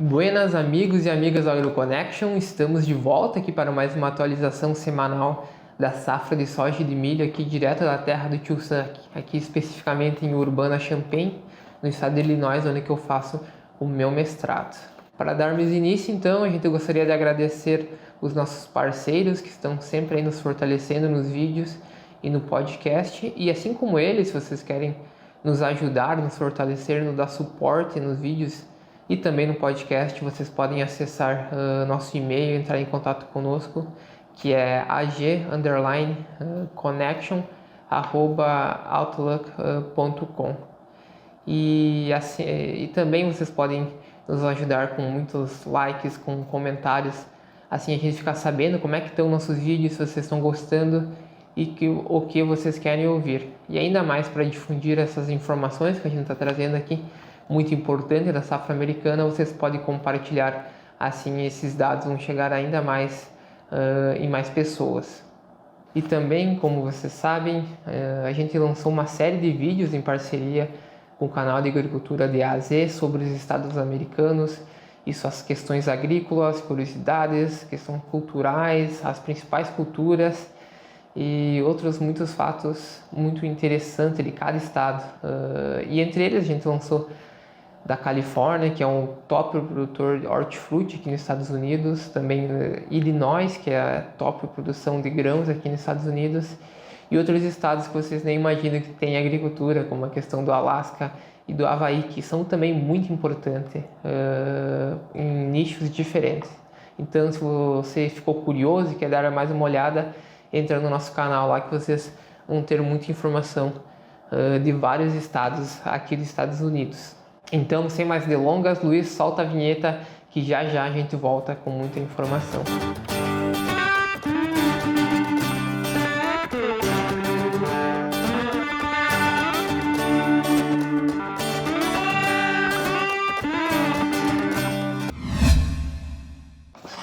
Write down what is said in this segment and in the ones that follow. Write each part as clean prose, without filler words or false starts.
Buenas amigos e amigas do AgroConnection, estamos de volta aqui para mais uma atualização semanal da safra de soja e de milho aqui direto da terra do Tio Sam, aqui especificamente em Urbana-Champaign, no estado de Illinois, onde que eu faço o meu mestrado. Para darmos início então, a gente gostaria de agradecer os nossos parceiros que estão sempre aí nos fortalecendo nos vídeos e no podcast, e assim como eles, se vocês querem nos ajudar, nos fortalecer, nos dar suporte nos vídeos e também no podcast, vocês podem acessar nosso e-mail, entrar em contato conosco, que é ag_connection@outlook.com. E também vocês podem nos ajudar com muitos likes, com comentários, assim a gente ficar sabendo como é que estão nossos vídeos, se vocês estão gostando e o que vocês querem ouvir. E ainda mais para difundir essas informações que a gente está trazendo aqui, muito importante da safra americana, vocês podem compartilhar, assim esses dados vão chegar ainda mais em mais pessoas. E também, como vocês sabem, a gente lançou uma série de vídeos em parceria com o canal de agricultura de A a Z sobre os estados americanos e suas questões agrícolas, curiosidades, questões culturais, as principais culturas e outros muitos fatos muito interessantes de cada estado. E entre eles a gente lançou da Califórnia, que é um top produtor de hortifruti aqui nos Estados Unidos, também Illinois, que é a top produção de grãos aqui nos Estados Unidos, e outros estados que vocês nem imaginam que tem agricultura, como a questão do Alasca e do Havaí, que são também muito importantes em nichos diferentes. Então, se você ficou curioso e quer dar mais uma olhada, entra no nosso canal lá que vocês vão ter muita informação de vários estados aqui dos Estados Unidos. Então, sem mais delongas, Luiz, solta a vinheta que já já a gente volta com muita informação.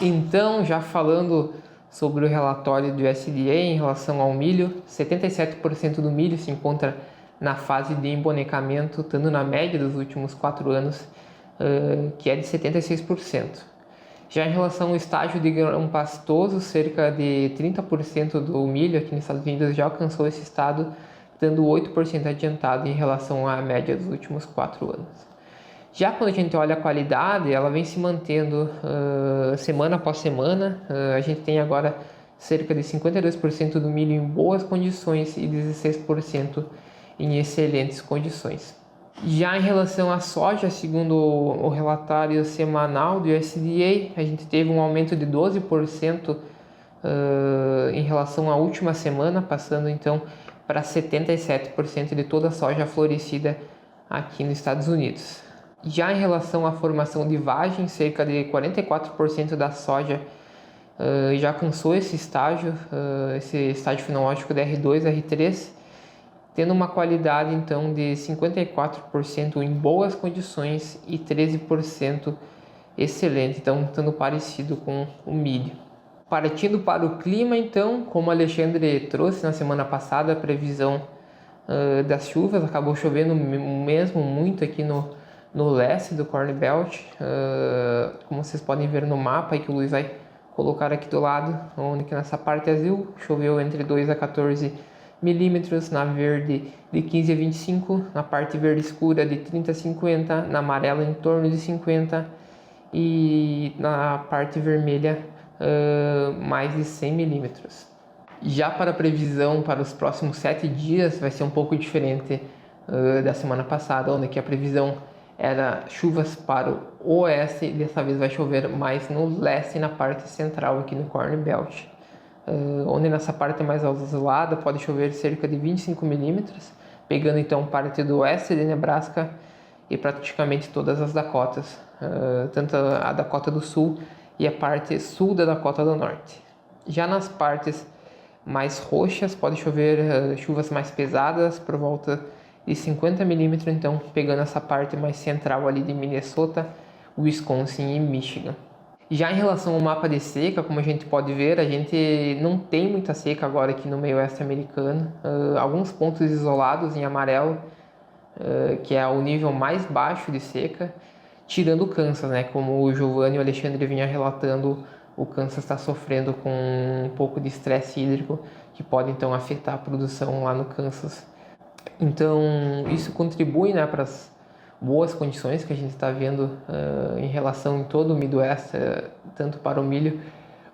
Então, já falando sobre o relatório do USDA em relação ao milho, 77% do milho se encontra na fase de embonecamento, estando na média dos últimos 4 anos, que é de 76%. Já em relação ao estágio de grão pastoso, cerca de 30% do milho aqui nos Estados Unidos já alcançou esse estado, dando 8% adiantado em relação à média dos últimos 4 anos. Já quando a gente olha a qualidade, ela vem se mantendo semana após semana. A gente tem agora cerca de 52% do milho em boas condições e 16% em excelentes condições. Já em relação à soja, segundo o relatório semanal do USDA, a gente teve um aumento de 12% em relação à última semana, passando então para 77% de toda a soja florescida aqui nos Estados Unidos. Já em relação à formação de vagem, cerca de 44% da soja já alcançou esse estágio fenológico de R2, R3, tendo uma qualidade então de 54% em boas condições e 13% excelente, então estando parecido com o milho. Partindo para o clima então, como o Alexandre trouxe na semana passada, a previsão das chuvas, acabou chovendo mesmo muito aqui no leste do Corn Belt, como vocês podem ver no mapa aí que o Luiz vai colocar aqui do lado, onde que nessa parte azul choveu entre 2 a 14 milímetros, na verde de 15 a 25, na parte verde escura de 30 a 50, na amarela em torno de 50 e na parte vermelha mais de 100 milímetros. Já para a previsão para os próximos 7 dias vai ser um pouco diferente da semana passada, onde que a previsão era chuvas para o oeste e dessa vez vai chover mais no leste e na parte central aqui no Corn Belt. Onde nessa parte mais azulada pode chover cerca de 25 milímetros, pegando então parte do oeste de Nebraska e praticamente todas as Dakotas, tanto a Dakota do Sul e a parte sul da Dakota do Norte. Já nas partes mais roxas pode chover chuvas mais pesadas por volta de 50 milímetros, então pegando essa parte mais central ali de Minnesota, Wisconsin e Michigan. Já em relação ao mapa de seca, como a gente pode ver, a gente não tem muita seca agora aqui no meio oeste americano. Alguns pontos isolados em amarelo, que é o nível mais baixo de seca. tirando o Kansas, né? Como o Giovanni e o Alexandre vinham relatando, o Kansas está sofrendo com um pouco de estresse hídrico que pode então afetar a produção lá no Kansas. Então isso contribui, né, para as boas condições que a gente está vendo em relação em todo o Midwest, tanto para o milho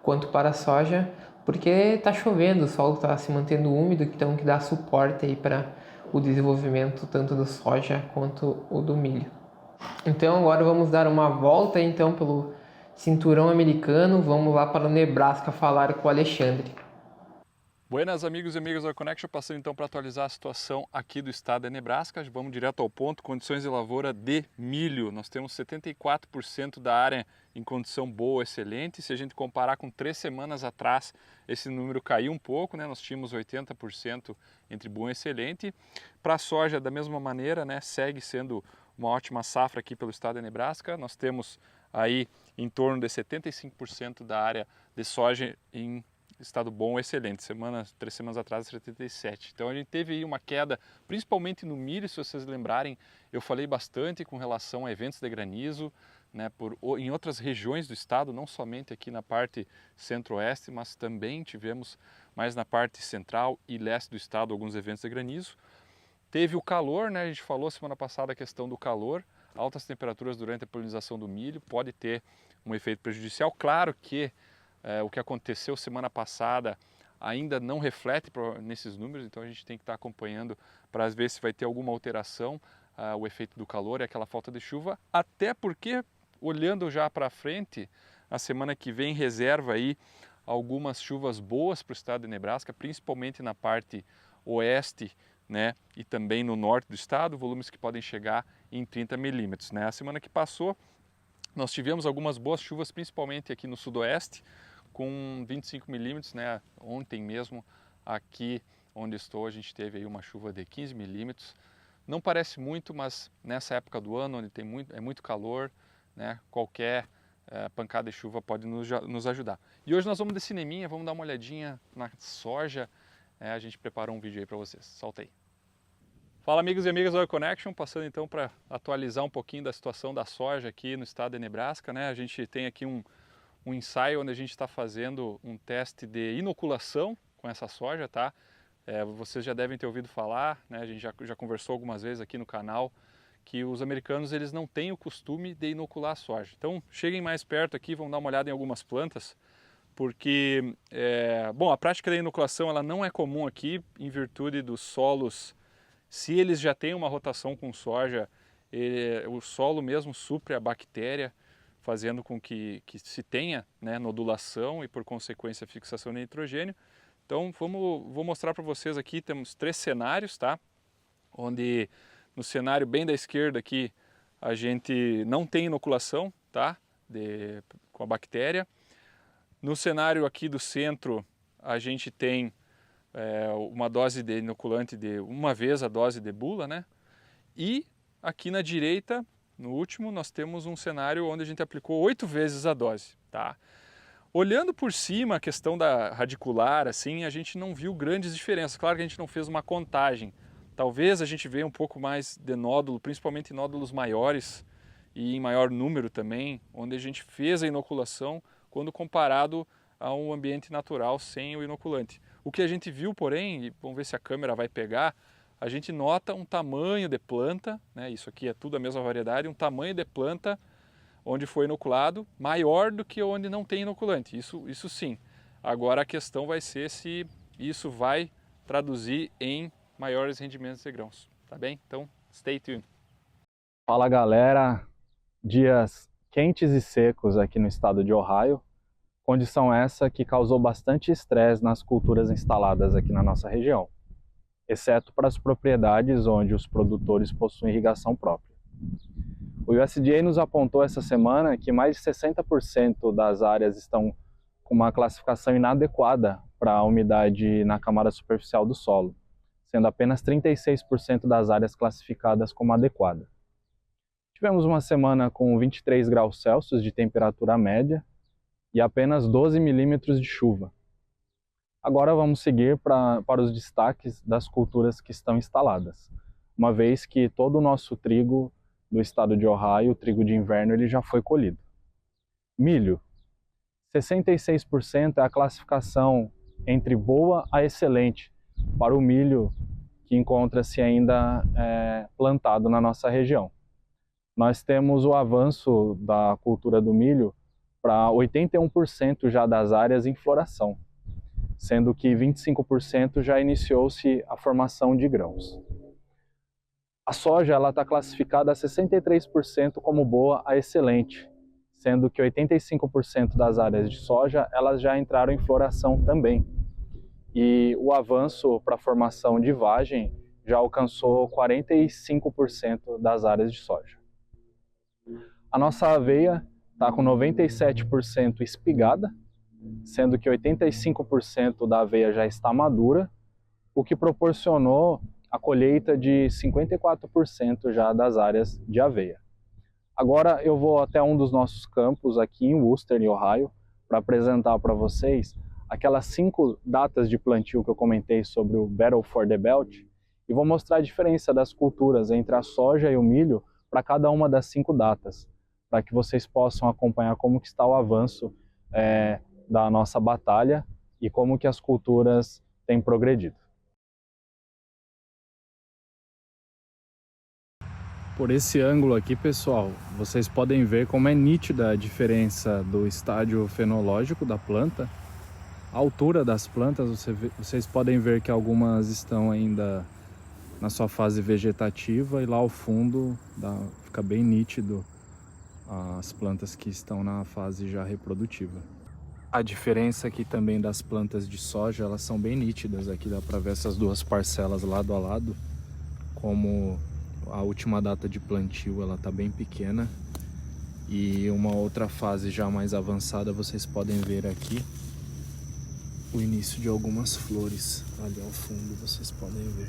quanto para a soja, porque está chovendo, o solo está se mantendo úmido, então que dá suporte aí para o desenvolvimento tanto da soja quanto o do milho. Então agora vamos dar uma volta então pelo cinturão americano, vamos lá para o Nebraska falar com o Alexandre. Buenas amigos e amigas da Connection, passando então para atualizar a situação aqui do estado de Nebraska. Vamos direto ao ponto, condições de lavoura de milho. Nós temos 74% da área em condição boa, excelente. Se a gente comparar com 3 semanas atrás, esse número caiu um pouco, né? Nós tínhamos 80% entre bom e excelente. Para a soja, da mesma maneira, né? Segue sendo uma ótima safra aqui pelo estado de Nebraska. Nós temos aí em torno de 75% da área de soja em estado bom, excelente. 3 semanas atrás, 77. Então a gente teve aí uma queda, principalmente no milho, se vocês lembrarem, eu falei bastante com relação a eventos de granizo, né, em outras regiões do estado, não somente aqui na parte centro-oeste, mas também tivemos mais na parte central e leste do estado alguns eventos de granizo. Teve o calor, né, a gente falou semana passada a questão do calor, altas temperaturas durante a polinização do milho pode ter um efeito prejudicial. Claro que o que aconteceu semana passada ainda não reflete nesses números, então a gente tem que estar acompanhando para ver se vai ter alguma alteração, o efeito do calor e aquela falta de chuva, até porque, olhando já para frente, a semana que vem reserva aí algumas chuvas boas para o estado de Nebraska, principalmente na parte oeste, né, e também no norte do estado, volumes que podem chegar em 30 milímetros. Né? A semana que passou, nós tivemos algumas boas chuvas, principalmente aqui no sudoeste, com 25 milímetros, né? Ontem mesmo, aqui onde estou, a gente teve aí uma chuva de 15 milímetros. Não parece muito, mas nessa época do ano, onde é muito calor, né? Qualquer pancada de chuva pode nos ajudar. E hoje nós vamos de cineminha, vamos dar uma olhadinha na soja. A gente preparou um vídeo aí para vocês. Solta aí. Fala amigos e amigas da Oil Connection, passando então para atualizar um pouquinho da situação da soja aqui no estado de Nebraska, né? A gente tem aqui um ensaio onde a gente está fazendo um teste de inoculação com essa soja, tá? Vocês já devem ter ouvido falar, né? A gente já conversou algumas vezes aqui no canal que os americanos eles não têm o costume de inocular a soja. Então cheguem mais perto aqui, vão dar uma olhada em algumas plantas, porque bom, a prática da inoculação ela não é comum aqui em virtude dos solos. Se eles já têm uma rotação com soja, o solo mesmo supre a bactéria, fazendo com que se tenha, né, nodulação e por consequência fixação de nitrogênio. Então vou mostrar para vocês aqui, temos 3 cenários, tá? Onde no cenário bem da esquerda aqui a gente não tem inoculação, tá? Com a bactéria. No cenário aqui do centro a gente tem uma dose de inoculante de uma vez a dose de bula, né? E aqui na direita, no último, nós temos um cenário onde a gente aplicou 8 vezes a dose, tá? Olhando por cima a questão da radicular, assim, a gente não viu grandes diferenças. Claro que a gente não fez uma contagem. Talvez a gente veja um pouco mais de nódulo, principalmente nódulos maiores e em maior número também, onde a gente fez a inoculação quando comparado a um ambiente natural sem o inoculante. O que a gente viu, porém, e vamos ver se a câmera vai pegar, a gente nota um tamanho de planta, né, isso aqui é tudo a mesma variedade, um tamanho de planta onde foi inoculado maior do que onde não tem inoculante, isso sim. Agora a questão vai ser se isso vai traduzir em maiores rendimentos de grãos, tá bem? Então, stay tuned. Fala galera, dias quentes e secos aqui no estado de Ohio, condição essa que causou bastante estresse nas culturas instaladas aqui na nossa região, exceto para as propriedades onde os produtores possuem irrigação própria. O USDA nos apontou essa semana que mais de 60% das áreas estão com uma classificação inadequada para a umidade na camada superficial do solo, sendo apenas 36% das áreas classificadas como adequada. Tivemos uma semana com 23 graus Celsius de temperatura média e apenas 12 milímetros de chuva. Agora vamos seguir para os destaques das culturas que estão instaladas, uma vez que todo o nosso trigo do estado de Ohio, o trigo de inverno, ele já foi colhido. Milho. 66% é a classificação entre boa a excelente para o milho que encontra-se ainda plantado na nossa região. Nós temos o avanço da cultura do milho para 81% já das áreas em floração, sendo que 25% já iniciou-se a formação de grãos. A soja está classificada a 63% como boa a excelente, sendo que 85% das áreas de soja elas já entraram em floração também. E o avanço para a formação de vagem já alcançou 45% das áreas de soja. A nossa aveia está com 97% espigada, sendo que 85% da aveia já está madura, o que proporcionou a colheita de 54% já das áreas de aveia. Agora eu vou até um dos nossos campos aqui em Wooster, em Ohio, para apresentar para vocês aquelas 5 datas de plantio que eu comentei sobre o Battle for the Belt e vou mostrar a diferença das culturas entre a soja e o milho para cada uma das 5 datas, para que vocês possam acompanhar como que está o avanço da nossa batalha e como que as culturas têm progredido. Por esse ângulo aqui, pessoal, vocês podem ver como é nítida a diferença do estágio fenológico da planta. A altura das plantas, vocês podem ver que algumas estão ainda na sua fase vegetativa e lá ao fundo fica bem nítido as plantas que estão na fase já reprodutiva. A diferença aqui também das plantas de soja, elas são bem nítidas. Aqui dá para ver essas duas parcelas lado a lado, como a última data de plantio ela está bem pequena e uma outra fase já mais avançada vocês podem ver aqui o início de algumas flores ali ao fundo, vocês podem ver.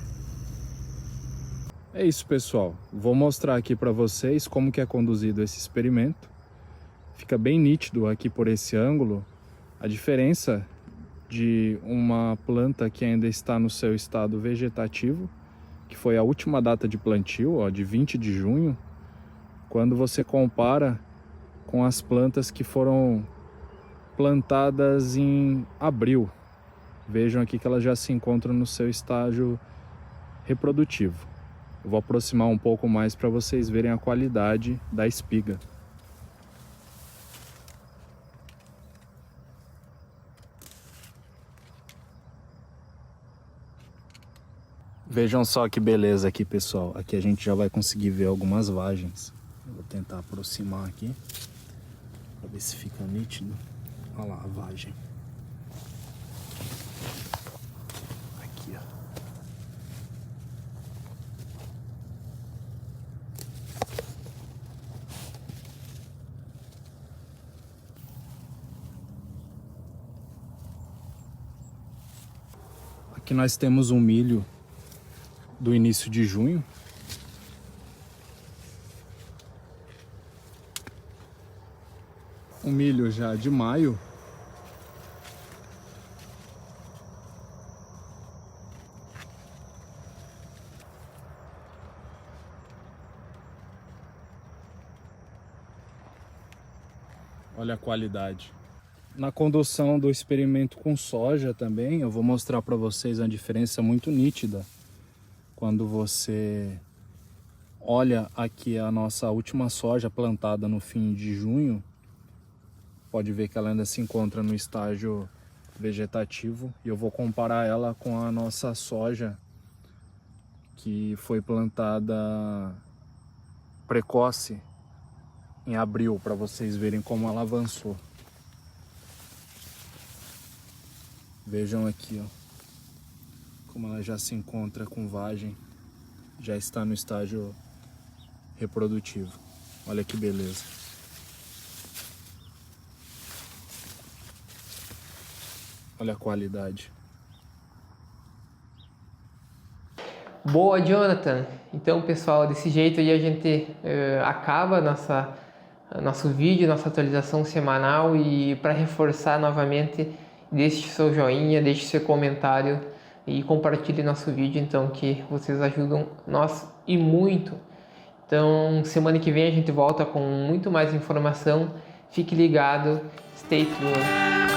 É isso, pessoal, vou mostrar aqui para vocês como que é conduzido esse experimento. Fica bem nítido aqui por esse ângulo a diferença de uma planta que ainda está no seu estado vegetativo, que foi a última data de plantio, ó, de 20 de junho, quando você compara com as plantas que foram plantadas em abril. Vejam aqui que elas já se encontram no seu estágio reprodutivo. Eu vou aproximar um pouco mais para vocês verem a qualidade da espiga. Vejam só que beleza aqui, pessoal. Aqui a gente já vai conseguir ver algumas vagens. Eu vou tentar aproximar aqui para ver se fica nítido. Olha lá a vagem. Aqui, ó. Aqui nós temos um milho do início de junho. O milho já de maio. Olha a qualidade. Na condução do experimento com soja também, eu vou mostrar para vocês uma diferença muito nítida. Quando você olha aqui a nossa última soja plantada no fim de junho, pode ver que ela ainda se encontra no estágio vegetativo e eu vou comparar ela com a nossa soja que foi plantada precoce em abril, para vocês verem como ela avançou. Vejam aqui, ó, como ela já se encontra com vagem, já está no estágio reprodutivo. Olha que beleza. Olha a qualidade. Boa, Jonathan. Então, pessoal, desse jeito aí a gente acaba nosso vídeo, nossa atualização semanal, e para reforçar novamente, deixe seu joinha, deixe seu comentário e compartilhe nosso vídeo, então, que vocês ajudam nós e muito. Então, semana que vem a gente volta com muito mais informação. Fique ligado, stay tuned.